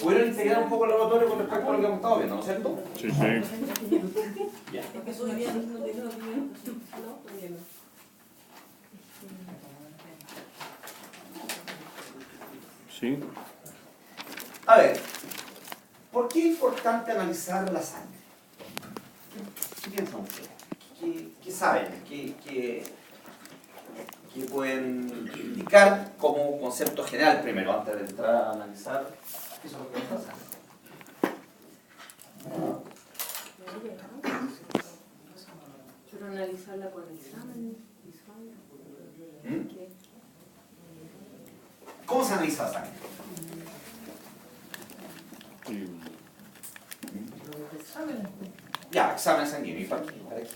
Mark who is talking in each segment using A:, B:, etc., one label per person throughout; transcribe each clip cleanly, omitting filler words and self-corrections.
A: ¿Pudieron integrar un poco el laboratorio con respecto a lo que hemos estado viendo, ¿no es cierto?
B: Sí, sí.
A: Ya.
C: Porque soy bien, no tengo bien.
B: Sí.
A: A ver, ¿por qué es importante analizar la sangre? ¿Qué piensan ustedes? ¿Qué saben? ¿Qué pueden indicar como concepto general primero, antes de entrar a analizar qué es lo que pasa?
C: Pero analizarla con examen visual.
A: ¿Cómo se analiza la sangre? Ya, examen sanguíneo. ¿Y para qué? ¿Para qué?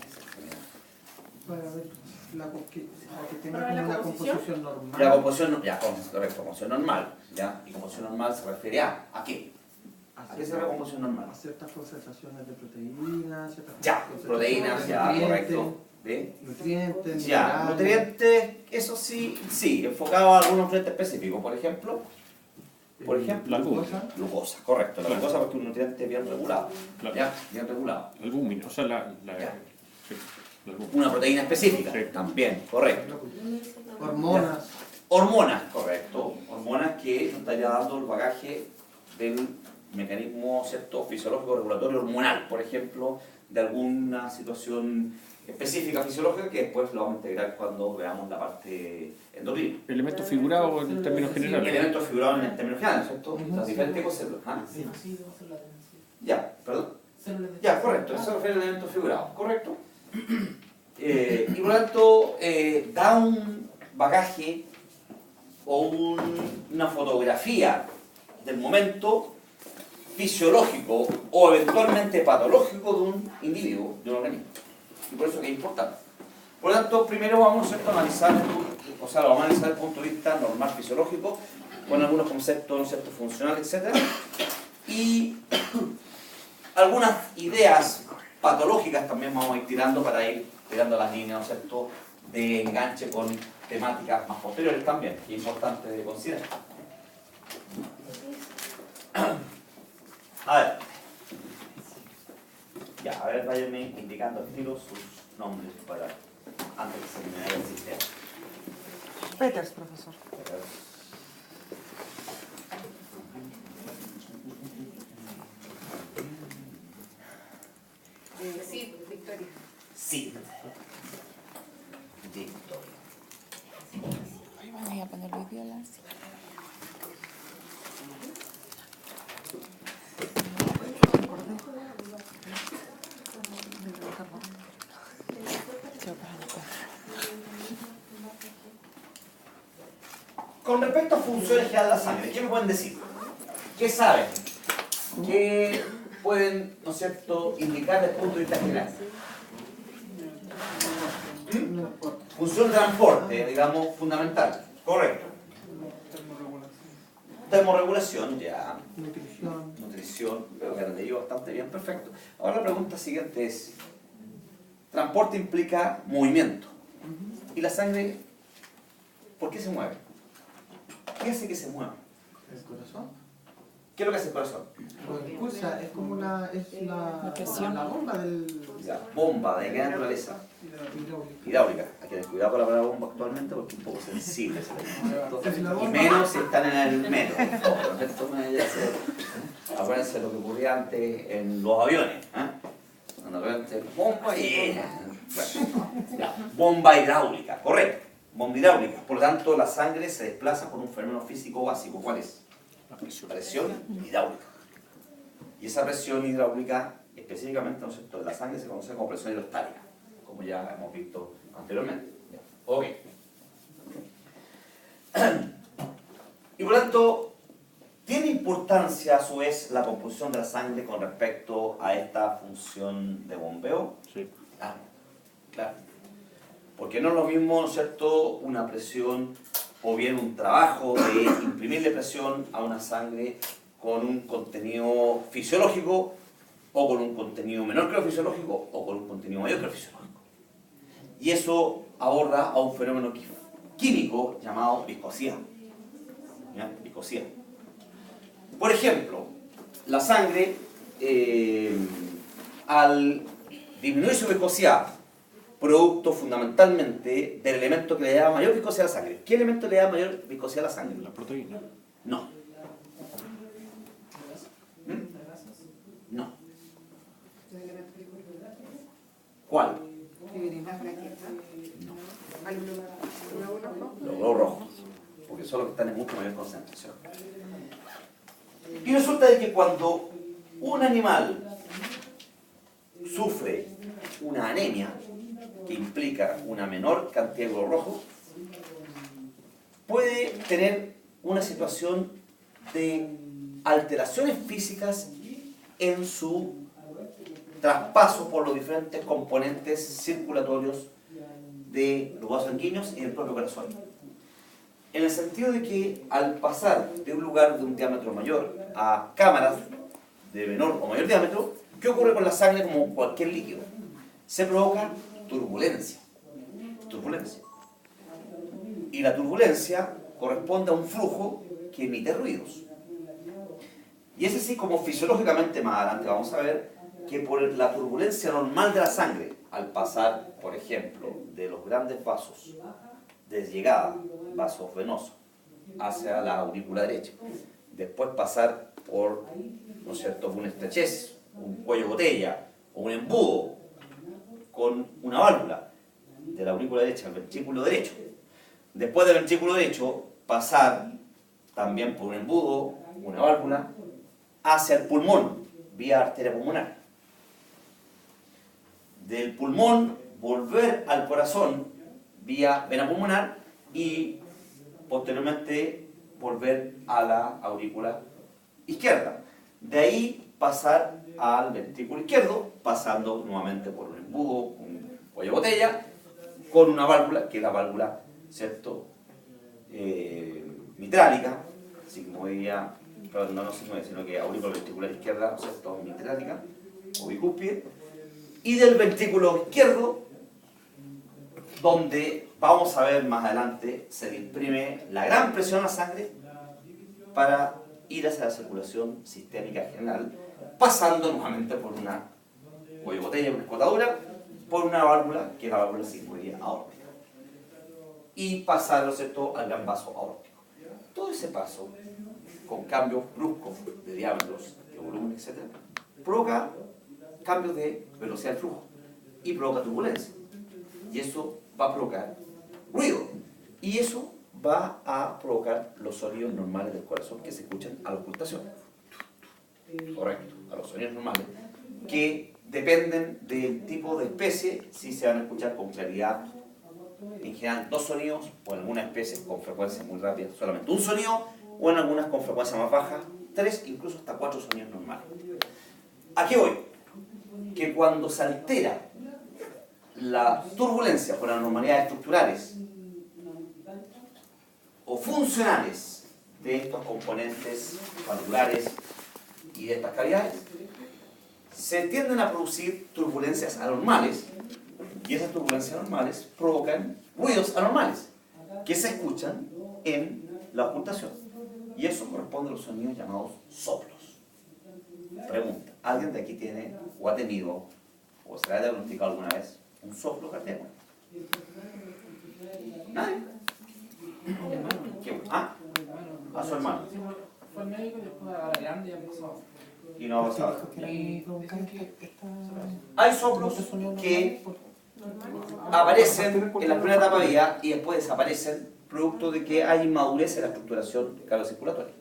D: Para ver para que tenga como una composición normal.
A: La composición, ya, correcto, composición normal. ¿Ya? Y composición normal se refiere a qué? ¿A qué se refiere composición normal?
D: A ciertas concentraciones de proteínas, ciertas
A: Ya, proteínas, ya,
D: nutrientes,
A: correcto. ¿Ve?
D: Nutrientes,
A: Ya,
D: minerales.
A: nutrientes, eso sí, enfocado a algunos nutrientes específicos, por ejemplo,
B: La
D: glucosa.
A: glucosa, correcto, la glucosa porque es un nutriente bien regulado,
B: Claro.
A: ya, bien regulado.
B: Albúmina, o sea,
A: Ya.
B: sí, la albúmina.
A: Una proteína específica,
B: Sí.
A: también, correcto.
D: Hormonas.
A: Hormonas, correcto, hormonas que nos estaría dando el bagaje del mecanismo, ¿cierto?, fisiológico regulatorio hormonal, por ejemplo, de alguna situación específica fisiológica que después lo vamos a integrar cuando veamos la parte endocrina.
B: Elementos figurados en términos generales.
A: Elementos figurados en términos generales, ¿cierto? Las diferentes cosas. ¿Ah? Ya, perdón. Ya, correcto, eso se refiere a elementos figurados, correcto. Y por lo tanto, da un bagaje o una fotografía del momento fisiológico o eventualmente patológico de un individuo, de un organismo. Y por eso que es importante. Por lo tanto, primero vamos a analizar, o sea, lo vamos a analizar desde el punto de vista normal fisiológico, con algunos conceptos funcionales, etc. Y algunas ideas patológicas también vamos a ir tirando para ir tirando las líneas, ¿no es cierto?, de enganche con temáticas más posteriores también, que es importante de considerar. A ver. Ya, a ver, váyanme indicando al tiro sus nombres para antes que se me vaya el sistema.
E: Peters, profesor.
C: Sí, Victoria.
A: Sí. Victoria.
E: Ahí van a poner los violas.
A: Con respecto a funciones que da la sangre, ¿qué me pueden decir? ¿Qué saben? ¿Qué pueden, ¿no es cierto?, indicar desde el punto de vista general? Función de transporte, digamos, fundamental. Correcto. Termorregulación, ya. Nutrición, creo que han leído bastante bien, perfecto. Ahora la pregunta siguiente es, transporte implica movimiento. ¿Y la sangre, por qué se mueve? ¿Qué hace que se mueva?
D: El corazón.
A: ¿Qué es lo que hace el corazón?
D: Lo impulsa, es como la
E: presión.
D: la bomba del
A: Ya, bomba, ¿de qué naturaleza?
D: hidráulico.
A: Hidráulica. Hay que tener cuidado con la palabra bomba actualmente porque es un poco sensible ese tema.
D: Es la
A: Y
D: bomba.
A: menos si están en el metro, por favor. Esto me hace, acuérdense lo que ocurría antes en los aviones. Cuando de repente, bomba y... Bueno, ya, bomba hidráulica, correcto. Bomba hidráulica. Por lo tanto, la sangre se desplaza por un fenómeno físico básico. ¿Cuál es?
B: La presión.
A: Presión hidráulica. Y esa presión hidráulica, específicamente, ¿no es cierto?, de la sangre se conoce como presión hidrostática, como ya hemos visto anteriormente. Ya. Ok. Y por lo tanto, ¿tiene importancia a su vez la composición de la sangre con respecto a esta función de bombeo?
B: Sí.
A: Claro, claro. Porque no es lo mismo, ¿no es cierto?, una presión o bien un trabajo de imprimirle presión a una sangre con un contenido fisiológico o con un contenido menor que lo fisiológico o con un contenido mayor que lo fisiológico. Y eso aborda a un fenómeno químico llamado viscosidad. ¿Ya? Viscosidad. Por ejemplo, la sangre, al disminuir su viscosidad, producto fundamentalmente del elemento que le da mayor viscosidad a la sangre. ¿Qué elemento le da mayor viscosidad a la sangre?
B: La proteína.
A: No. No. ¿Cuál? Los glóbulos rojos, porque son los que están en mucho mayor concentración. Y resulta de que cuando un animal sufre una anemia, que implica una menor cantidad de glóbulos rojos, puede tener una situación de alteraciones físicas en su traspaso por los diferentes componentes circulatorios de los vasos sanguíneos y del propio corazón. En el sentido de que al pasar de un lugar de un diámetro mayor a cámaras de menor o mayor diámetro, ¿qué ocurre con la sangre como cualquier líquido? Se provoca turbulencia. Turbulencia. Y la turbulencia corresponde a un flujo que emite ruidos. Y es así como fisiológicamente más adelante vamos a ver que por la turbulencia normal de la sangre, al pasar, por ejemplo, de los grandes vasos de llegada, vasos venosos, hacia la aurícula derecha, después pasar por, ¿no es cierto?, una estrechez, un cuello botella o un embudo con una válvula de la aurícula derecha al ventrículo derecho. Después del ventrículo derecho, pasar también por un embudo, una válvula, hacia el pulmón, vía arteria pulmonar. Del pulmón, volver al corazón, vía vena pulmonar, y posteriormente volver a la aurícula izquierda. De ahí pasar al ventrículo izquierdo, pasando nuevamente por un embudo, un cuello botella, con una válvula, que es la válvula, ¿cierto?, mitrálica, sigmoidea, perdón, no sigmoidea, sino que aurícula ventricular izquierda, ¿cierto?, mitrálica, o bicúspide, y del ventrículo izquierdo, donde vamos a ver más adelante, se le imprime la gran presión a la sangre para ir hacia la circulación sistémica general, pasando nuevamente por una cuello botella, una escotadura, por una válvula, que es la válvula sigmoidea aórtica, y pasar, ¿no es cierto?, al gran vaso aórtico. Todo ese paso, con cambios bruscos de diámetros, de volumen, etc., provoca cambios de velocidad del flujo y provoca turbulencia. Y eso va a provocar ruido. Y eso va a provocar los sonidos normales del corazón que se escuchan a la ocultación. Correcto, a los sonidos normales, que dependen del tipo de especie, si se van a escuchar con claridad, en general 2 sonidos, o en algunas especies con frecuencia muy rápida, solamente un sonido, o en algunas con frecuencia más baja, 3, incluso hasta 4 sonidos normales. ¿A qué voy? Que cuando se altera la turbulencia por anormalidades estructurales o funcionales de estos componentes valvulares y de estas cavidades, se tienden a producir turbulencias anormales, y esas turbulencias anormales provocan ruidos anormales que se escuchan en la ocultación, y eso corresponde a los sonidos llamados soplos. Pregunta: ¿alguien de aquí tiene o ha tenido o se ha diagnosticado alguna vez un soplo cardíaco? ¿Nadie? ¿Quién? ¿Ah? A su hermano.
D: Fue el médico y después a la grande y empezó.
A: Y no ha pasado.
D: Y
A: Hay soplos que aparecen en la primera etapa de vida y después desaparecen producto de que hay inmadurez en la estructuración cardiocirculatoria.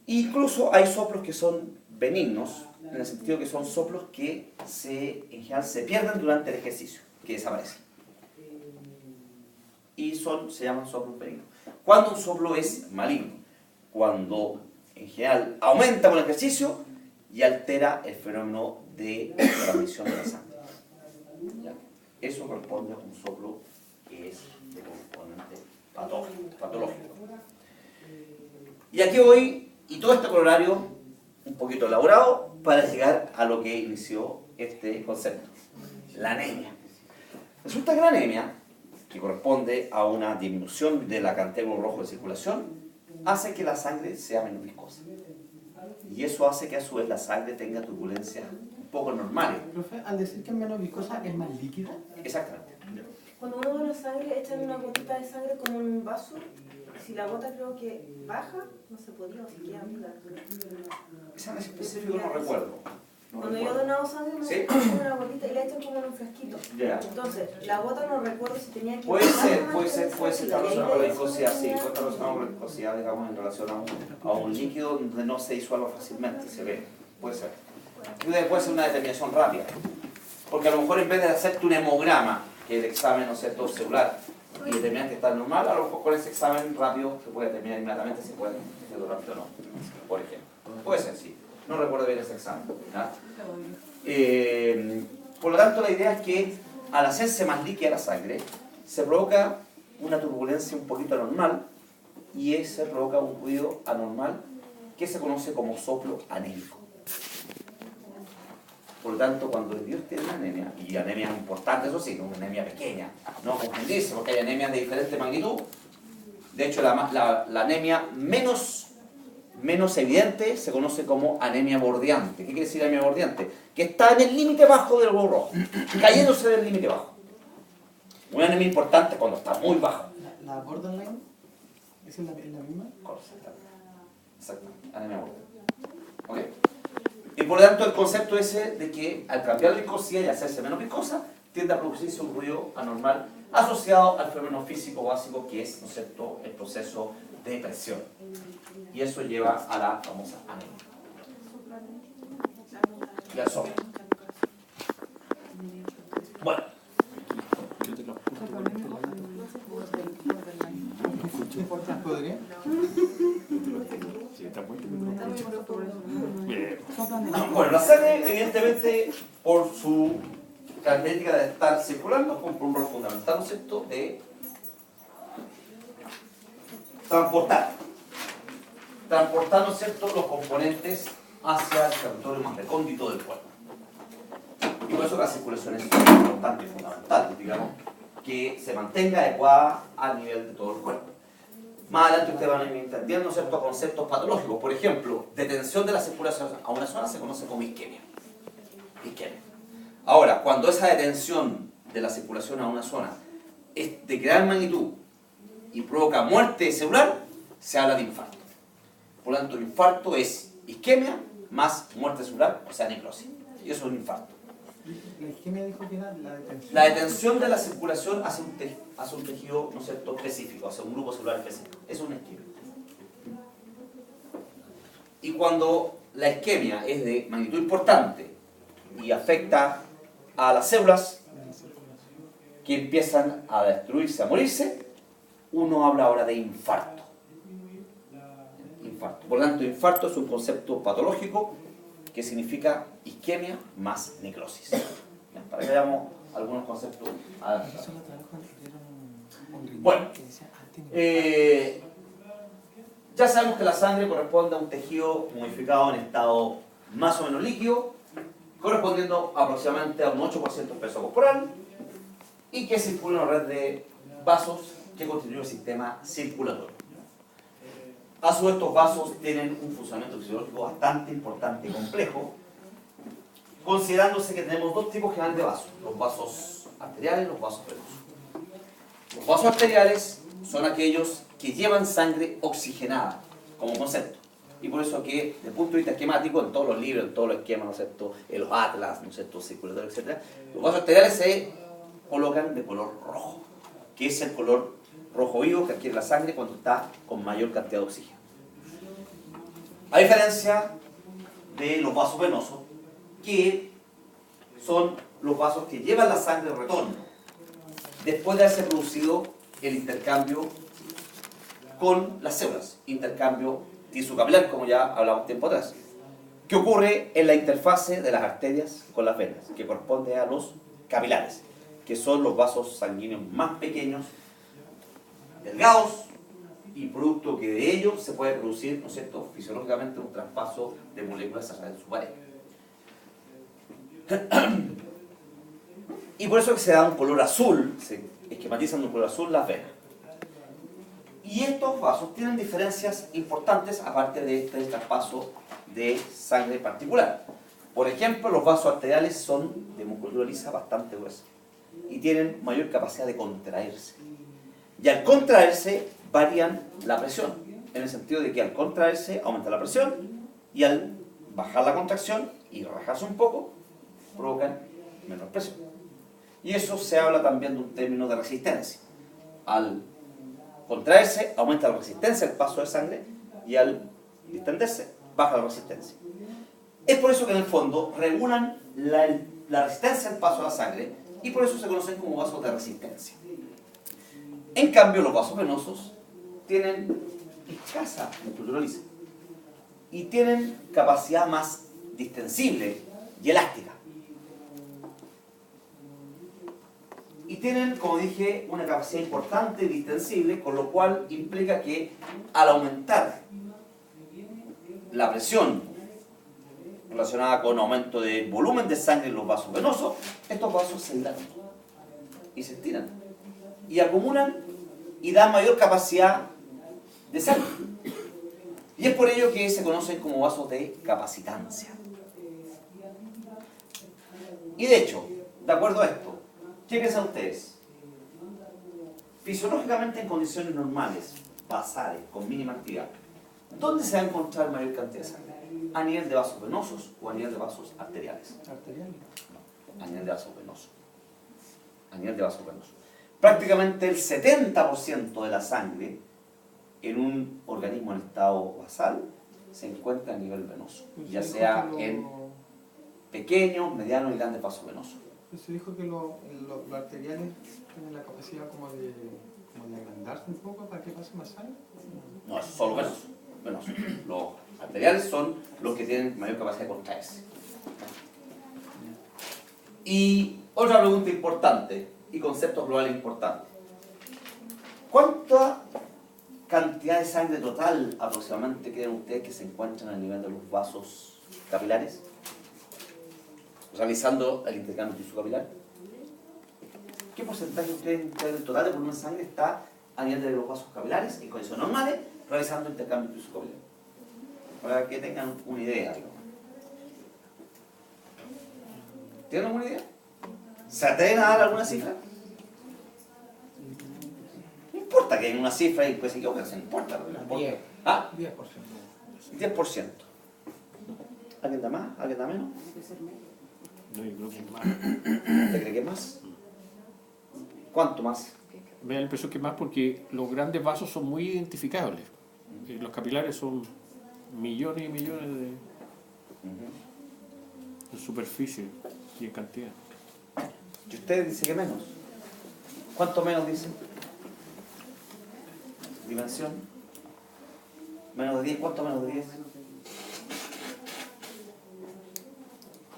A: Incluso hay soplos que son benignos, en el sentido que son soplos que en general se pierden durante el ejercicio, que desaparecen. Y se llaman soplos benignos. ¿Cuándo un soplo es maligno? Cuando en general aumenta con el ejercicio y altera el fenómeno de transmisión de la sangre. ¿Ya? Eso corresponde a un soplo que es de componente patológico. Y aquí voy, y todo este corolario un poquito elaborado para llegar a lo que inició este concepto: la anemia. Resulta que la anemia, que corresponde a una disminución de la cantidad de glóbulos rojos de circulación, hace que la sangre sea menos viscosa. Y eso hace que a su vez la sangre tenga turbulencias un poco normales.
D: Profe, al decir que es menos viscosa, ¿es más líquida?
A: Exactamente.
C: Cuando uno dona sangre, echan una gotita de sangre como en un vaso. Si la gota creo que baja, no se podía, o si queda viva.
A: Esa en específico no recuerdo. No
C: Cuando yo he
A: recuerdo.
C: donado sangre, me
A: ¿Sí?
C: echan una gotita y la echan como en un frasquito.
A: Ya.
C: Entonces, la gota no recuerdo si tenía que...
A: Puede ser,
C: bajar
A: puede
C: antes
A: ser,
C: de
A: puede ser
C: salir.
A: estar
C: Y ahí
A: relacionado con la
C: le
A: viscosidad, sí,
C: tenía-
A: puede estar relacionado con la viscosidad, digamos, en relación a un líquido donde no se disuelva fácilmente, se ve, puede ser. Puede ser una determinación rápida, porque a lo mejor en vez de hacerte un hemograma, que es el examen, ¿no es cierto?, celular, y determinar que está normal, a lo mejor con ese examen rápido se puede determinar inmediatamente si puede ser rápido o no, por ejemplo. Puede ser, sí. No recuerdo bien ese examen. ¿Ya? Por lo tanto, la idea es que al hacerse más líquida la sangre, se provoca una turbulencia un poquito anormal y ese provoca un ruido anormal que se conoce como soplo anémico. Por lo tanto, cuando Dios tiene una anemia, y anemia importante, eso sí, no una anemia pequeña, no confundirse, porque hay anemias de diferente magnitud. De hecho, la anemia menos evidente se conoce como anemia bordeante. ¿Qué quiere decir anemia bordeante? Que está en el límite bajo del globo rojo, cayéndose del límite bajo. Una anemia importante cuando está muy baja.
D: ¿La borderline? ¿Es la misma?
A: Exactamente, anemia bordeante. ¿Ok? Y por lo tanto el concepto ese de que al cambiar la viscosidad y hacerse menos viscosa, tiende a producirse un ruido anormal asociado al fenómeno físico básico que es, ¿no es cierto?, el proceso de presión. Y eso lleva a la famosa anemia. Y al soplo. Bueno,
D: ¿Podría?
B: Sí, está muy bien.
A: bueno, la sangre, evidentemente, por su característica de estar circulando, cumple un rol fundamental, ¿no es cierto?, de transportar, ¿no es cierto?, los componentes hacia el territorio más recóndito del cuerpo. Y por eso la circulación es importante y fundamental, digamos, que se mantenga adecuada a nivel de todo el cuerpo. Más adelante ustedes van a ir entendiendo ciertos conceptos patológicos. Por ejemplo, detención de la circulación a una zona se conoce como isquemia. Isquemia. Ahora, cuando esa detención de la circulación a una zona es de gran magnitud y provoca muerte celular, se habla de infarto. Por lo tanto, el infarto es isquemia más muerte celular, o sea, necrosis. Y eso es un infarto.
D: La isquemia dijo que era la detención.
A: La detención de la circulación hace un tejido, ¿no es cierto?, específico, hace un grupo celular específico. Es una isquemia. Y cuando la isquemia es de magnitud importante y afecta a las células que empiezan a destruirse, a morirse, uno habla ahora de infarto. Infarto. Por lo tanto, infarto es un concepto patológico que significa isquemia más necrosis. Ya, para que veamos algunos conceptos adaptados.
D: Eso lo trajo un riñón
A: Bueno,
D: que decía, tenía-
A: ya sabemos que la sangre corresponde a un tejido modificado en estado más o menos líquido, correspondiendo aproximadamente a un 8% del peso corporal, y que circula en una red de vasos que constituye el sistema circulatorio. A su vez, estos vasos tienen un funcionamiento fisiológico bastante importante y complejo, considerándose que tenemos dos tipos generales de vasos, los vasos arteriales y los vasos venosos. Los vasos arteriales son aquellos que llevan sangre oxigenada como concepto. Y por eso que, desde el punto de vista esquemático, en todos los libros, en todos los esquemas, ¿no es cierto?, en los atlas, ¿no es cierto?, circulatorios, etc., los vasos arteriales se colocan de color rojo, que es el color rojo vivo que adquiere la sangre cuando está con mayor cantidad de oxígeno. A diferencia de los vasos venosos, que son los vasos que llevan la sangre de retorno, después de haberse producido el intercambio con las células, intercambio tisucapilar, como ya hablamos tiempo atrás, que ocurre en la interfase de las arterias con las venas, que corresponde a los capilares, que son los vasos sanguíneos más pequeños, delgados, y producto que de ellos se puede producir, ¿no es cierto?, fisiológicamente un traspaso de moléculas a través de su pared. Y por eso que se da un color azul, se esquematizan de un color azul las venas. Y estos vasos tienen diferencias importantes aparte de este traspaso de sangre particular. Por ejemplo, los vasos arteriales son de musculatura lisa bastante gruesa y tienen mayor capacidad de contraerse. Y al contraerse varían la presión, en el sentido de que al contraerse aumenta la presión y al bajar la contracción y relajarse un poco, provocan menor presión. Y eso se habla también de un término de resistencia. Al contraerse aumenta la resistencia al paso de sangre y al distenderse baja la resistencia. Es por eso que en el fondo regulan la resistencia al paso de la sangre y por eso se conocen como vasos de resistencia. En cambio, los vasos venosos tienen escasa musculatura lisa y tienen capacidad más distensible y elástica. Y tienen, como dije, una capacidad importante y distensible, con lo cual implica que al aumentar la presión relacionada con aumento del volumen de sangre en los vasos venosos, estos vasos se dilatan y se estiran y acumulan y dan mayor capacidad de sangre. Y es por ello que se conocen como vasos de capacitancia. Y de hecho, de acuerdo a esto, ¿qué piensan ustedes? Fisiológicamente, en condiciones normales, basales, con mínima actividad, ¿dónde se va a encontrar mayor cantidad de sangre? ¿A nivel de vasos venosos o a nivel de vasos arteriales?
D: Arterial.
A: No, a nivel de vasos venosos. A nivel de vasos venosos. Prácticamente el 70% de la sangre en un organismo en estado basal se encuentra a nivel venoso, ya sea en pequeños, medianos y grandes vasos venosos.
D: Se dijo que los arteriales tienen la capacidad como de agrandarse un poco para que pase más sangre.
A: No, eso son los venosos. Los arteriales son los que tienen mayor capacidad de contraerse. Y otra pregunta importante y conceptos globales importantes. ¿Cuánta cantidad de sangre total aproximadamente creen ustedes que se encuentran a nivel de los vasos capilares? Realizando el intercambio tisucapilar. ¿Qué porcentaje ustedes del total de volumen de sangre está a nivel de los vasos capilares en condiciones normales realizando intercambio tisucapilar? Para que tengan una idea, digamos. ¿Tienen alguna idea? ¿Se atreven a dar alguna cifra? No importa que haya una cifra y pues se equivoquen, no importa. No importa.
D: 10.
A: ¿Ah?
D: 10%.
A: 10%. ¿Alguien da más? ¿Alguien da menos?
B: No, yo creo que más.
A: ¿Te cree que es más? ¿Cuánto más?
B: Me da la impresión que más porque los grandes vasos son muy identificables. Los capilares son millones y millones de superficie y en cantidad.
A: ¿Y usted dice que menos? ¿Cuánto menos dice? ¿Dimensión? ¿Menos de 10? ¿Cuánto menos de 10?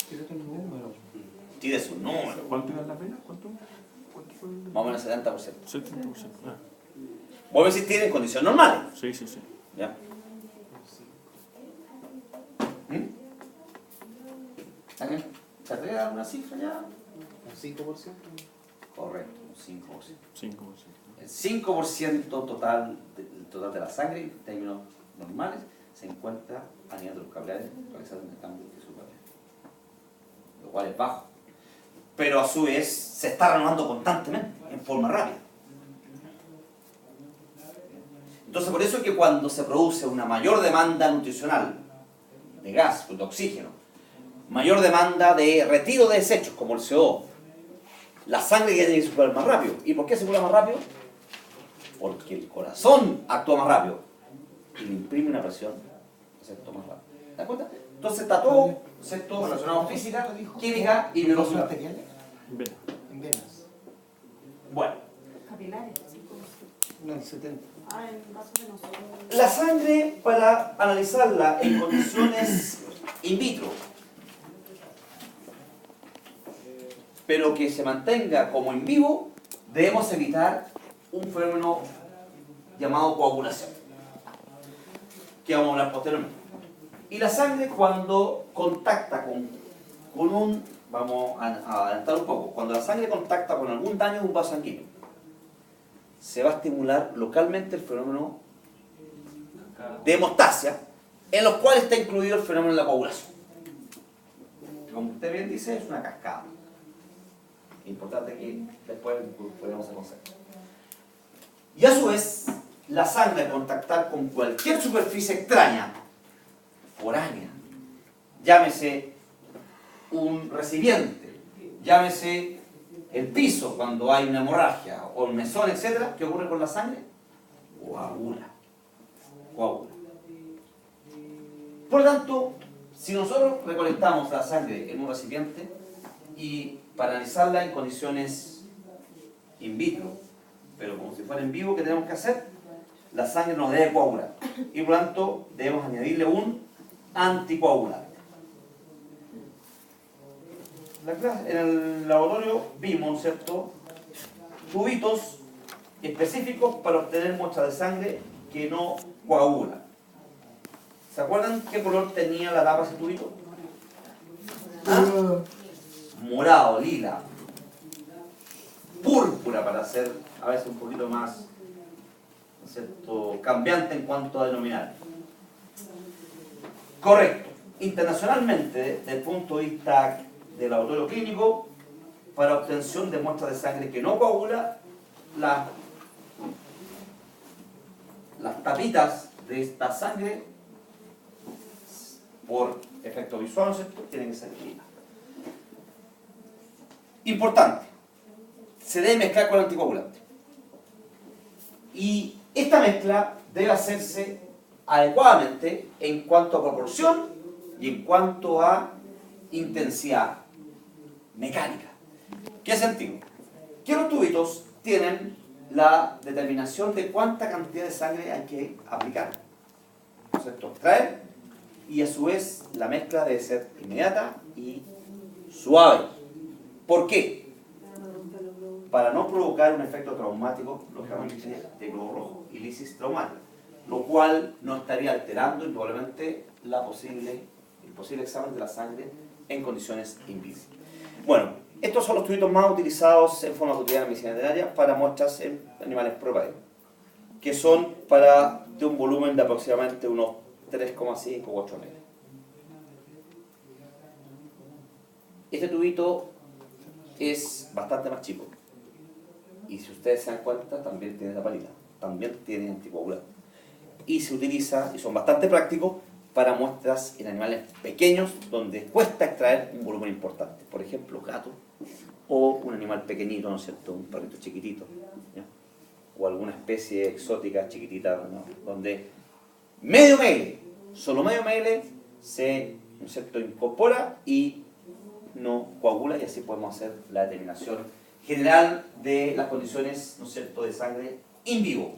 D: Tírate un número.
A: Tire su número.
B: ¿Cuánto eran las venas? ¿Cuánto fue?
A: Más o menos 70%.
B: 70%. Ah,
A: Vos ves si tiene condiciones normales.
B: sí, sí, sí.
A: ¿Ya? ¿Alguien se atreve a dar una cifra ya?
D: ¿Un 5%?
A: Correcto, un 5%.
B: 5%.
A: El 5% total de la sangre, en términos normales, se encuentra a nivel de los capilares realizando el cambio tisucapilar, lo cual es bajo. Pero a su vez se está renovando constantemente, en forma rápida. Entonces, por eso es que cuando se produce una mayor demanda nutricional de gas, de oxígeno, mayor demanda de retiro de desechos, como el CO, la sangre tiene que circular más rápido. ¿Y por qué circula más rápido? Porque el corazón actúa más rápido y le imprime una presión, ¿cierto? Más rápido. ¿Te das cuenta? Entonces está todo, ¿cierto?, relacionado a física, química y biología.
D: arteriales?
B: Vena.
D: En venas.
A: Bueno,
C: Capilares.
D: No, el 70.
C: Ah, en vasos venosos.
A: la sangre, para analizarla en condiciones in vitro, pero que se mantenga como en vivo, debemos evitar un fenómeno llamado coagulación, que vamos a hablar posteriormente. Y la sangre, cuando contacta con un, vamos a adelantar un poco, cuando la sangre contacta con algún daño de un vaso sanguíneo, se va a estimular localmente el fenómeno de hemostasia, en los cuales está incluido el fenómeno de la coagulación. Como usted bien dice, es una cascada. Importante que después podamos hacer concepto. Y a su vez, la sangre al contactar con cualquier superficie extraña, foránea, llámese un recipiente, llámese el piso cuando hay una hemorragia, o el mesón, etc., ¿qué ocurre con la sangre? Coagula. Coagula. Por lo tanto, si nosotros recolectamos la sangre en un recipiente y para analizarla en condiciones in vitro, pero como si fuera en vivo, ¿qué tenemos que hacer? La sangre no debe coagular y por lo tanto debemos añadirle un anticoagulante. En el laboratorio vimos, ¿cierto?, tubitos específicos para obtener muestras de sangre que no coagulan. ¿Se acuerdan qué color tenía la tapa de ese tubito? ¿Ah? Morado, lila, púrpura, para ser a veces un poquito más, ¿no es cierto?, cambiante en cuanto a denominar. Correcto. Internacionalmente, desde el punto de vista del laboratorio clínico, para obtención de muestras de sangre que no coagula, las tapitas de esta sangre, por efecto visual, ¿no es cierto?, tienen que ser lilas. Importante, se debe mezclar con el anticoagulante. Y esta mezcla debe hacerse adecuadamente en cuanto a proporción y en cuanto a intensidad mecánica. ¿Qué sentido? Que los tubitos tienen la determinación de cuánta cantidad de sangre hay que aplicar, ¿no es cierto?, extraer, y a su vez la mezcla debe ser inmediata y suave. ¿Por qué? Para no provocar un efecto traumático, lógicamente, de globo rojo y lisis traumática, lo cual no estaría alterando indudablemente el posible examen de la sangre en condiciones in vitro. Bueno, estos son los tubitos más utilizados en forma cotidiana en medicina veterinaria para muestras en animales propaderos, que son de un volumen de aproximadamente unos 3,5 u 8 metros. Este tubito es bastante más chico y si ustedes se dan cuenta también tiene tapalita, también tiene anticoagulante y se utiliza, y son bastante prácticos para muestras en animales pequeños donde cuesta extraer un volumen importante, por ejemplo gato o un animal pequeñito, ¿no es cierto?, un perrito chiquitito, ¿ya?, o alguna especie exótica chiquitita, ¿no?, donde medio ml, solo medio ml se, ¿no es cierto?, incorpora y no coagula, y así podemos hacer la determinación general de las condiciones, ¿no es cierto?, de sangre in vivo.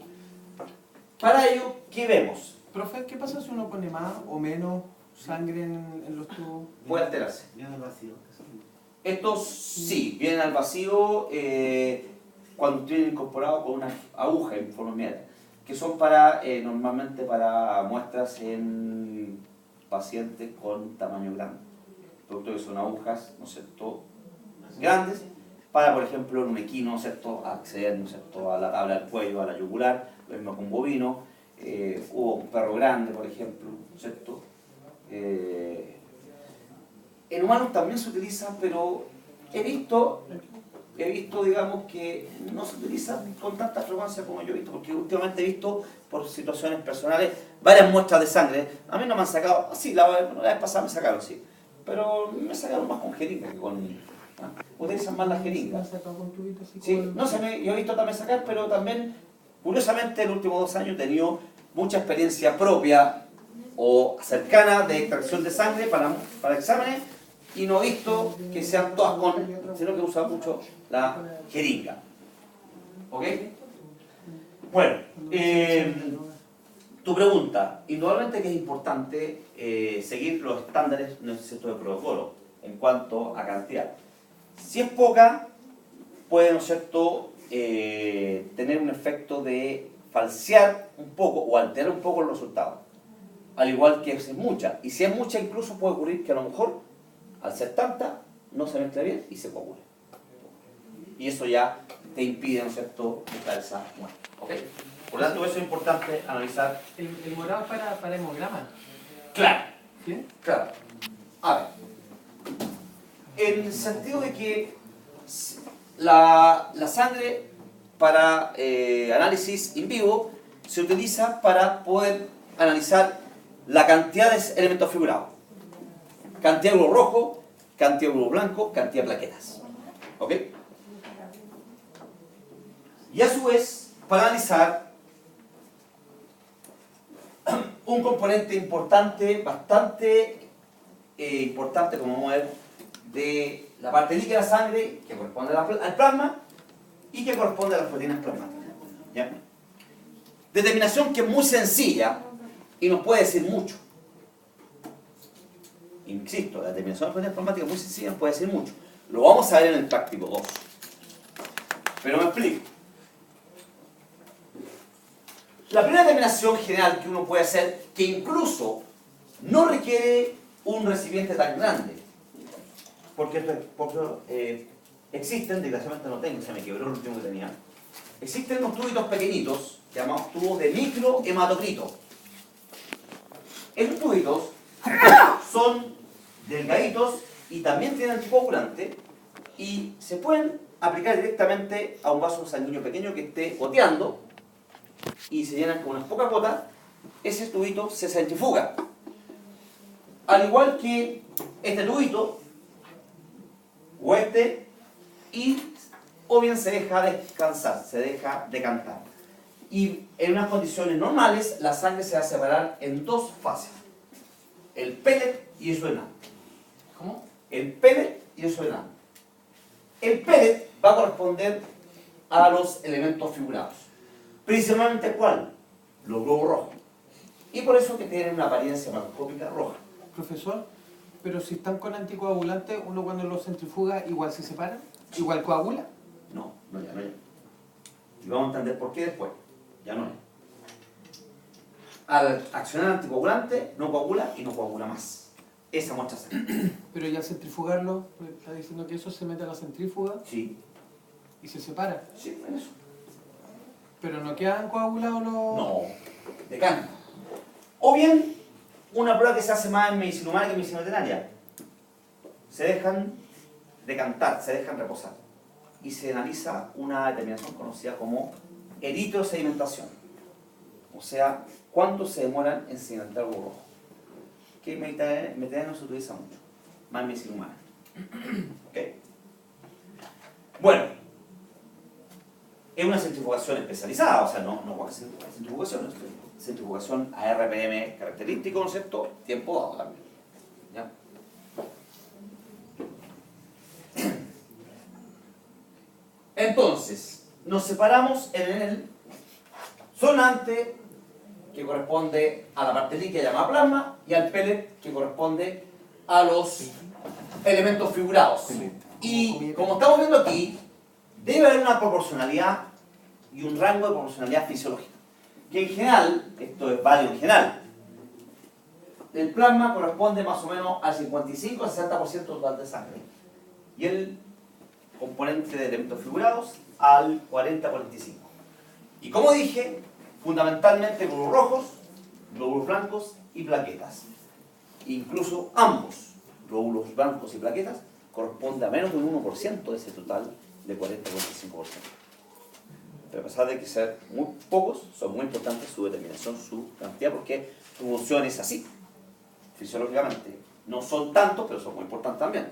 A: Para ello, ¿qué vemos?
D: Profe, ¿qué pasa si uno pone más o menos sangre en los tubos?
A: Puede alterarse.
F: Viene al vacío.
A: Estos sí, vienen al vacío cuando tienen incorporado con una aguja en forma inmediata, que son normalmente para muestras en pacientes con tamaño grande. Producto que son agujas, ¿no es cierto?, grandes, para, por ejemplo, en un equino, ¿no es cierto?, acceder, ¿no es cierto?, a la tabla del cuello, a la yugular, lo mismo con un bovino, o un perro grande, por ejemplo, ¿no es cierto? En humanos también se utiliza, pero he visto, digamos, que no se utiliza con tanta frecuencia como yo he visto, porque últimamente he visto, por situaciones personales, varias muestras de sangre. A mí no me han sacado, sí, la vez pasada me sacaron, sí, pero me sacaron más con jeringa que con... utilizan más las jeringas. Sí, no sé, yo he visto también sacar, pero también, curiosamente, en los últimos 2 años he tenido mucha experiencia propia o cercana de extracción de sangre para exámenes, y no he visto que sean todas con, sino que usan mucho la jeringa. ¿Ok? Bueno, tu pregunta, indudablemente que es importante seguir los estándares, ¿no es cierto?, de protocolo en cuanto a cantidad. Si es poca, puede, ¿no es cierto?, tener un efecto de falsear un poco o alterar un poco los resultados, al igual que si es mucha. Y si es mucha, incluso puede ocurrir que a lo mejor, al ser tanta, no se mezcla bien y se coagula. Y eso ya te impide, ¿no es cierto?, buscar esa muestra. ¿Ok? Por lo tanto, eso es importante analizar.
D: El morado para hemograma.
A: Claro.
D: ¿Sí?
A: Claro. A ver. En el sentido de que la sangre para análisis in vivo se utiliza para poder analizar la cantidad de elementos figurados. Cantidad de glóbulo rojo, cantidad de glóbulo blanco, cantidad de plaquetas. ¿Ok? Y a su vez, para analizar un componente importante, bastante importante, como vamos a ver, de la parte líquida de la sangre, que corresponde al plasma y que corresponde a las proteínas plasmáticas. ¿Ya? Determinación que es muy sencilla y nos puede decir mucho. Insisto, la determinación de las proteínas plasmáticas es muy sencilla y nos puede decir mucho. Lo vamos a ver en el práctico 2. Pero me explico. La primera determinación general que uno puede hacer, que incluso no requiere un recipiente tan grande, porque existen, desgraciadamente no tengo, se me quebró el último que tenía, existen unos tubitos pequeñitos, llamados tubos de microhematocrito. Estos tubitos son delgaditos y también tienen anticoagulante y se pueden aplicar directamente a un vaso sanguíneo pequeño que esté goteando y se llenan con unas pocas gotas. Ese tubito se centrifuga. Al igual que este tubito, o este, o bien se deja descansar, se deja decantar. Y en unas condiciones normales, la sangre se va a separar en dos fases: el pellet y el suenante.
D: ¿Cómo?
A: El pellet y el suenante. El pellet va a corresponder a los elementos figurados. Principalmente, ¿cuál? Los glóbulos rojos. Y por eso que tienen una apariencia macroscópica roja.
D: Profesor, pero si están con anticoagulante, uno cuando los centrifuga igual se separa, igual coagula.
A: No, ya. Y vamos a entender por qué después. Ya no es. Al accionar anticoagulante, no coagula y no coagula más. Esa muestra sangre.
D: Pero ya al centrifugarlo, está diciendo que eso se mete a la centrífuga
A: Sí,
D: y se separa.
A: sí, en eso.
D: Pero no quedan coagulados los...
A: No, decanta. O bien, una prueba que se hace más en medicina humana que en medicina veterinaria. Se dejan decantar, se dejan reposar. Y se analiza una determinación conocida como eritrosedimentación. O sea, cuánto se demoran en sedimentar el rojo. Que en mediterráneo no se utiliza mucho, más en medicina humana. ¿Ok? Bueno, es una centrifugación especializada, o sea, no cualquier centrifugación, es centrifugación a RPM característico, ¿no es cierto? Tiempo dado también. ¿Ya? Entonces, nos separamos en el sonante, que corresponde a la parte líquida llamada plasma, y al pellet, que corresponde a los elementos figurados. Y como estamos viendo aquí, debe haber una proporcionalidad y un rango de proporcionalidad fisiológica. Que en general, esto es válido en general, el plasma corresponde más o menos al 55-60% total de sangre. Y el componente de elementos figurados al 40-45%. Y como dije, fundamentalmente glóbulos rojos, glóbulos blancos y plaquetas. Incluso ambos, glóbulos blancos y plaquetas, corresponden a menos de un 1% de ese total de 40-45%. Pero a pesar de que ser muy pocos, son muy importantes su determinación, su cantidad, porque su función es así, fisiológicamente. No son tantos, pero son muy importantes también.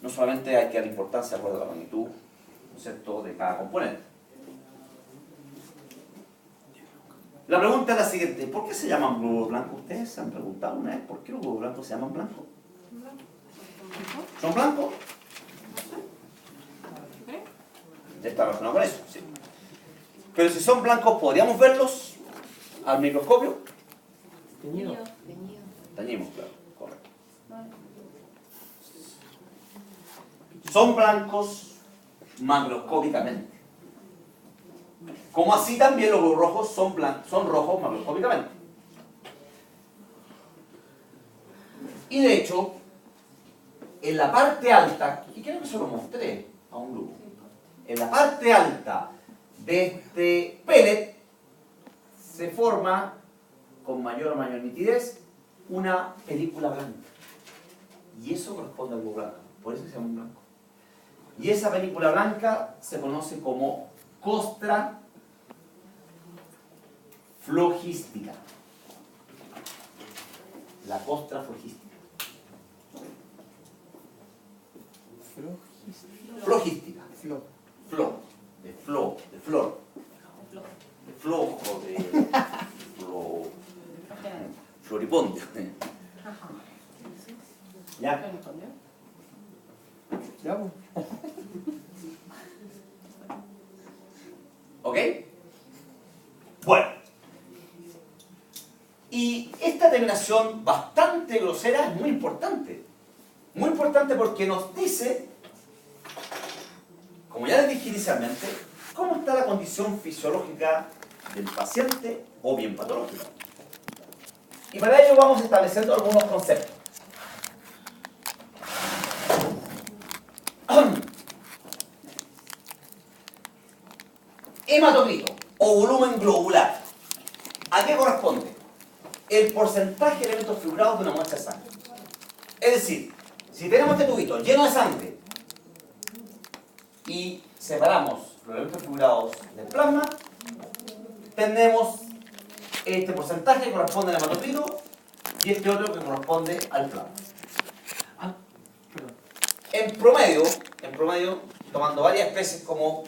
A: No solamente hay que dar importancia de acuerdo a la magnitud, ¿no es cierto?, de cada componente. La pregunta es la siguiente: ¿por qué se llaman glóbulos blancos? ¿Ustedes se han preguntado una vez por qué los glóbulos blancos se llaman blancos? ¿Son blancos? Está relacionado con eso, sí. Pero si son blancos, ¿podríamos verlos al microscopio?
B: Teñido.
A: Teñimos, claro, correcto. Son blancos macroscópicamente. Como así también los glóbulos rojos son rojos macroscópicamente. Y de hecho, en la parte alta, y creo que se lo mostré a un grupo, en la parte alta de este pellet se forma con mayor o mayor nitidez una película blanca. Y eso corresponde al globo blanco, por eso se llama un blanco. Y esa película blanca se conoce como costra flogística. La costra flogística. Flogística. Flo. De flor. De flojo, de floripondio. ¿Ya?
D: Ya, pues.
A: ¿Ok? Bueno. Y esta terminación bastante grosera es muy importante. Muy importante porque nos dice, como ya les dije inicialmente, cómo está la condición fisiológica del paciente o bien patológica. Y para ello vamos estableciendo algunos conceptos. Hematocrito o volumen globular. ¿A qué corresponde? El porcentaje de elementos figurados de una muestra de sangre. Es decir, si tenemos este tubito lleno de sangre y separamos los elementos figurados del plasma, tenemos este porcentaje que corresponde al hematocrito y este otro que corresponde al plasma. En promedio, tomando varias especies como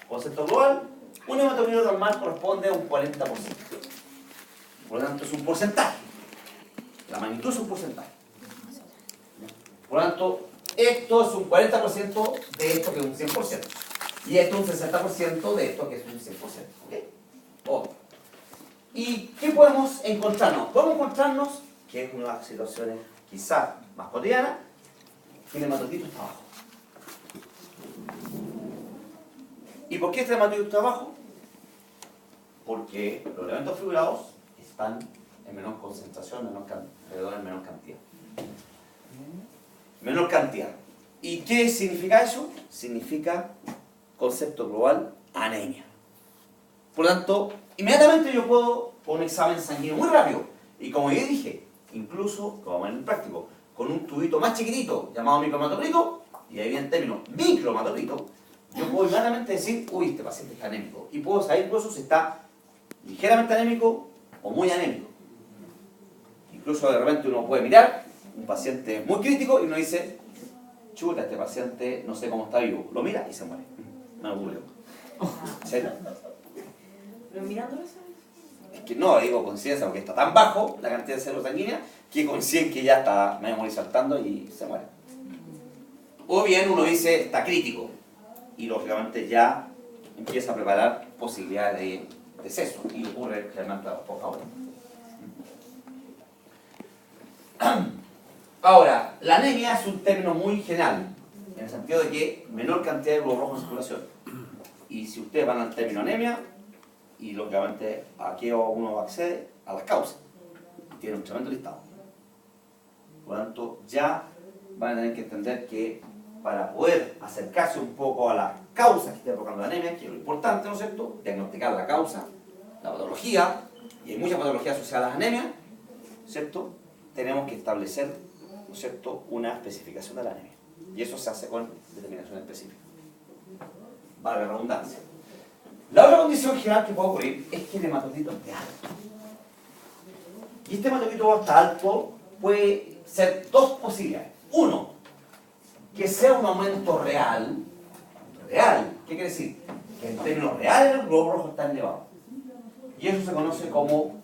A: concepto global, un hematocrito normal corresponde a un 40%. Por lo tanto, es un porcentaje. La magnitud es un porcentaje. Por lo tanto, esto es un 40% de esto que es un 100%. Y esto es un 60% de esto que es un 100%. ¿Ok? ¿Y qué podemos encontrarnos? Podemos encontrarnos, que es una de las situaciones quizás más cotidianas, que el hematocrito está abajo. ¿Y por qué este hematocrito está abajo? Porque los elementos figurados están en menor concentración, alrededor en menor cantidad. Menor cantidad. ¿Y qué significa eso? Significa, concepto global, anemia. Por lo tanto, inmediatamente yo puedo, con un examen sanguíneo muy rápido, y como yo dije, incluso, como vamos en el práctico, con un tubito más chiquitito, llamado microhematocrito, y ahí viene el término microhematocrito, yo puedo inmediatamente decir, uy, este paciente está anémico. Y puedo saber incluso si está ligeramente anémico o muy anémico. Incluso de repente uno puede mirar un paciente muy crítico y uno dice, chuta, este paciente no sé cómo está vivo. Lo mira y se muere. No lo ocurrió. ¿En serio?
C: ¿Pero mirándolo sabes?
A: Es que no, digo coincidencia, porque está tan bajo la cantidad de células sanguíneas que coinciden que ya está medio saltando y se muere. O bien uno dice, está crítico. Y lógicamente ya empieza a preparar posibilidades de deceso. Y ocurre realmente a poca hora. Ahora, la anemia es un término muy general, en el sentido de que menor cantidad de glóbulos rojos en circulación. Y si ustedes van al término anemia, y lógicamente aquí uno accede a las causas, tiene un tremendo listado. Por lo tanto, ya van a tener que entender que para poder acercarse un poco a las causas que está provocando la anemia, que es lo importante, ¿no es cierto?, diagnosticar la causa, la patología, y hay muchas patologías asociadas a las anemias, ¿cierto?, tenemos que establecer, ¿no es cierto?, una especificación de la anemia. Y eso se hace con determinación específica. Valga la redundancia. La otra condición general que puede ocurrir es que el hematocrito esté alto. Y este hematocrito está alto puede ser dos posibilidades. Uno, que sea un aumento real. Real, ¿qué quiere decir? Que en términos reales el globo rojo está elevado. Y eso se conoce como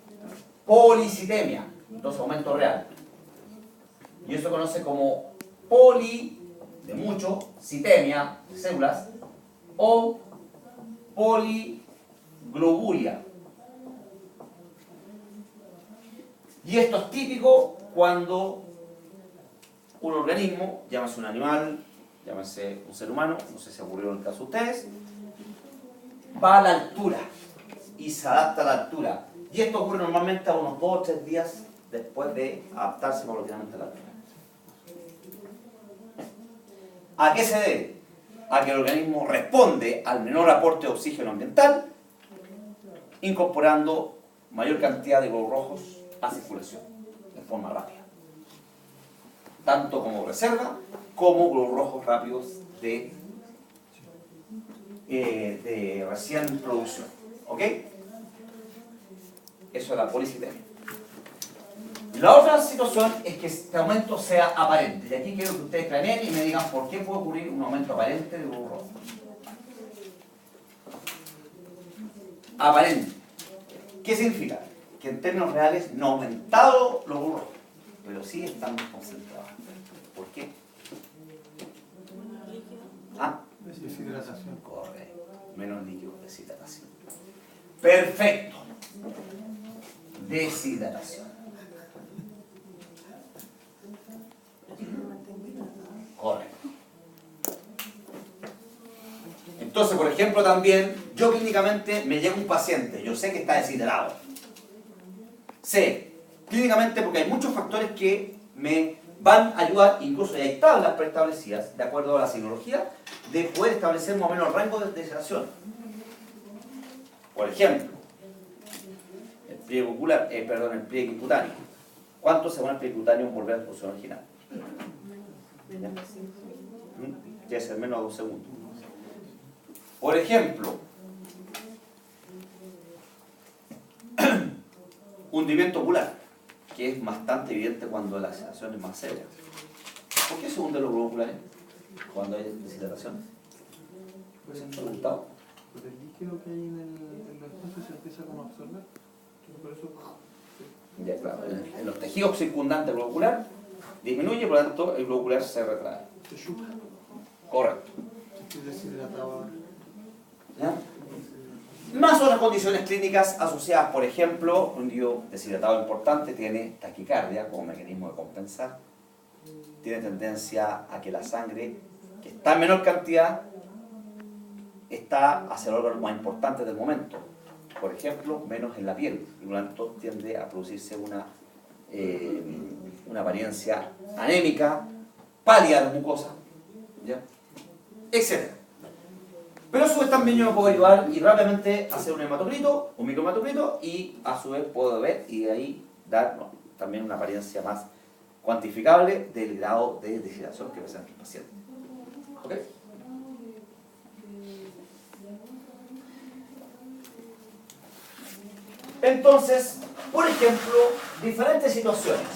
A: policitemia. Entonces, aumento real. Y eso se conoce como de mucho, citemia, de células, o poliglobulia. Y esto es típico cuando un organismo, llámese un animal, llámese un ser humano, no sé si ocurrió en el caso de ustedes, va a la altura y se adapta a la altura. Y esto ocurre normalmente a unos 2 o 3 días después de adaptarse paulatinamente a la altura. ¿A qué se debe? a que el organismo responde al menor aporte de oxígeno ambiental, incorporando mayor cantidad de glóbulos rojos a circulación de forma rápida, tanto como reserva como glóbulos rojos rápidos de recién producción. ¿Ok? Eso es la policitemia. La otra situación es que este aumento sea aparente. Y aquí quiero que ustedes planeen y me digan por qué puede ocurrir un aumento aparente de glóbulos rojos. Aparente. ¿Qué significa? Que en términos reales no ha aumentado los glóbulos rojos, pero sí están más concentrados. ¿Por qué? ¿Ah?
D: Deshidratación.
A: Correcto. Menos líquido, deshidratación. Perfecto. Deshidratación. Correcto. Entonces, por ejemplo, también, yo clínicamente me llega un paciente, yo sé que está deshidratado. Sé, clínicamente, porque hay muchos factores que me van a ayudar, incluso ya hay tablas preestablecidas, de acuerdo a la sinología, de poder establecer más o menos el rango de deshidratación. Por ejemplo, el pliegue ocular, el pliegue cutáneo. ¿Cuánto se va el pliegue cutáneo en volver a la posición original? Debe ser menos de 2 segundos. Por ejemplo, hundimiento ocular, que es bastante evidente cuando la deshidratación es más severa. ¿Por qué se hunden los glóbulos oculares cuando hay deshidratación?
D: Pues
A: ¿Se han preguntado?
D: por el líquido que hay en los espacios se empieza como a absorber. Por eso,
A: Ya, claro, en los tejidos circundantes globular disminuye, por lo tanto el globular se retrae.
D: se chupa.
A: Correcto.
D: Estoy deshidratado ahora.
A: ¿Ya? Más otras condiciones clínicas asociadas, por ejemplo, un líquido deshidratado importante tiene taquicardia como mecanismo de compensar, tiene tendencia a que la sangre, que está en menor cantidad, está hacia el órgano más importante del momento, por ejemplo, menos en la piel, y por lo tanto tiende a producirse una apariencia anémica, pálida de mucosa, ¿ya? Etcétera. Pero a su vez también yo me puedo ayudar y rápidamente hacer un hematocrito, un microhematocrito, y a su vez puedo ver y de ahí dar también una apariencia más cuantificable del grado de deshidratación que presenta el paciente. ¿Ok? Entonces, por ejemplo, diferentes situaciones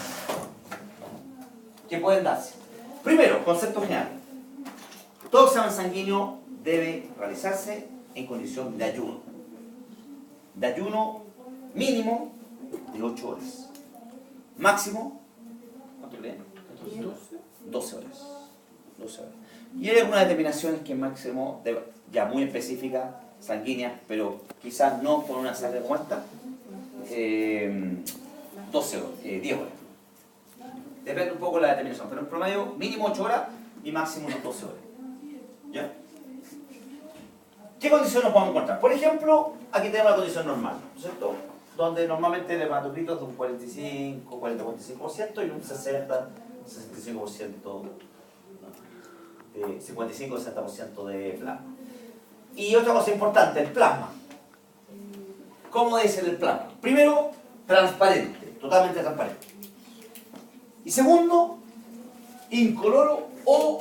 A: que pueden darse. Primero, concepto general. Todo examen sanguíneo debe realizarse en condición de ayuno. De ayuno mínimo de 8 horas. Máximo, ¿cuánto creen? 12 horas. 12 horas. Y hay algunas determinaciones que máximo, ya muy específicas, sanguíneas, pero quizás no con una sangre como esta, 12 horas, 10 horas. Depende un poco de la determinación, pero en promedio mínimo 8 horas y máximo unas 12 horas. ¿Ya? ¿Qué condiciones podemos encontrar? Por ejemplo, aquí tenemos la condición normal, ¿no es cierto? Donde normalmente el hematocrito es de un 45, 40-45% y un 60-65% de 55-60% de plasma. Y otra cosa importante, el plasma. ¿Cómo debe ser el plasma? Primero, transparente, totalmente transparente. Y segundo, incoloro o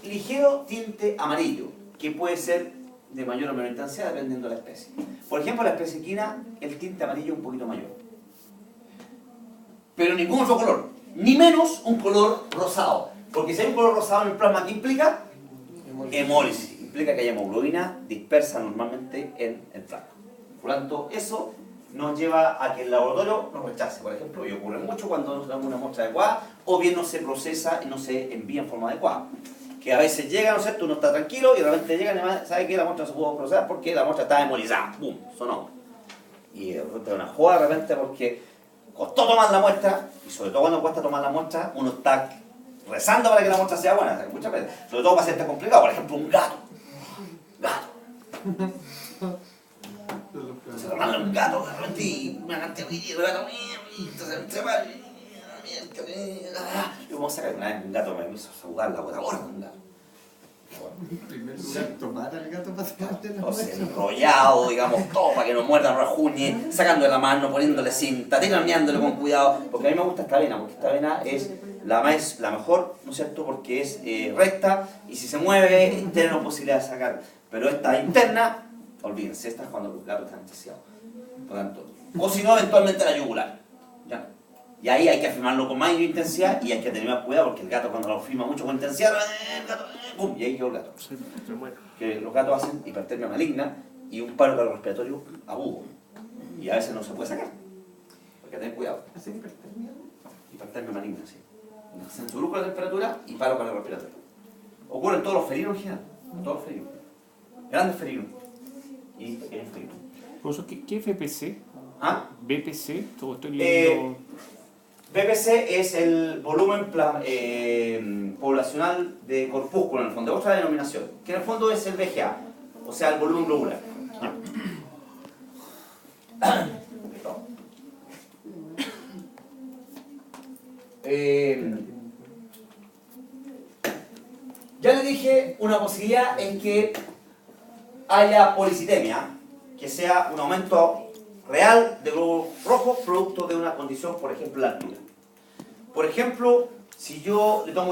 A: ligero tinte amarillo, que puede ser de mayor o menor intensidad dependiendo de la especie. Por ejemplo, la especie equina, el tinte amarillo es un poquito mayor. Pero ningún otro color, ni menos un color rosado. Porque si hay un color rosado en el plasma, ¿qué implica? Hemólisis. Implica que hay hemoglobina dispersa normalmente en el plasma. Por lo tanto, eso nos lleva a que el laboratorio nos rechace. Por ejemplo, y ocurre mucho cuando no tenemos una muestra adecuada, o bien no se procesa y no se envía en forma adecuada. Que a veces llega, ¿no es cierto? Uno está tranquilo y de repente llegan y sabe que la muestra no se pudo procesar porque la muestra estaba hemolizada. ¡Bum! Sonó. Y de repente una joda de repente porque costó tomar la muestra, y sobre todo cuando cuesta tomar la muestra, uno está rezando para que la muestra sea buena. Muchas veces. Sobre todo pacientes complicados, por ejemplo, un gato. Gato. Se lo manda un gato de repente y una cantidad de gato. Y vamos a sacar una vez un gato me hizo jugar la gota gorda, un gato.
D: En primer lugar, tomar al gato paseante en la
A: O sea,
D: noche.
A: enrollado, digamos, todo para que no muerda, no rajuñe, sacándole la mano, poniéndole cinta, tironeándole con cuidado, porque a mí me gusta esta avena, porque esta avena es la mejor, ¿no es cierto?, porque es recta y si se mueve tiene la posibilidad de sacar, pero esta interna, olvídense, esta es cuando los gatos están anestesiados, por tanto, o si no, eventualmente la yugular, ¿ya? Y ahí hay que afirmarlo con más intensidad y hay que tener más cuidado porque el gato cuando lo afirma mucho con intensidad, el gato, ¡pum! Y ahí quedó el gato.
B: Sí, se muere.
A: Que los gatos hacen hipertermia maligna y un paro cardiorrespiratorio agudo. Y a veces no se puede sacar. Hay que tener cuidado.
D: ¿Hacen hipertermia?
A: Hipertermia maligna, sí. Se sube la temperatura y paro cardiorrespiratorio. Ocurre en todos los felinos en general. En todos los felinos. Grandes felinos. Y pequeños felinos.
B: Profesor, ¿qué es BPC?
A: ¿Ah?
B: BPC, todo estoy leyendo.
A: BPC es el volumen poblacional de corpúsculo, en el fondo, otra denominación, que en el fondo es el VGA, o sea, el volumen globular. Ya les dije, una posibilidad es que haya policitemia, que sea un aumento real de glóbulos rojos producto de una condición, por ejemplo, la altura. Por ejemplo, si yo le tomo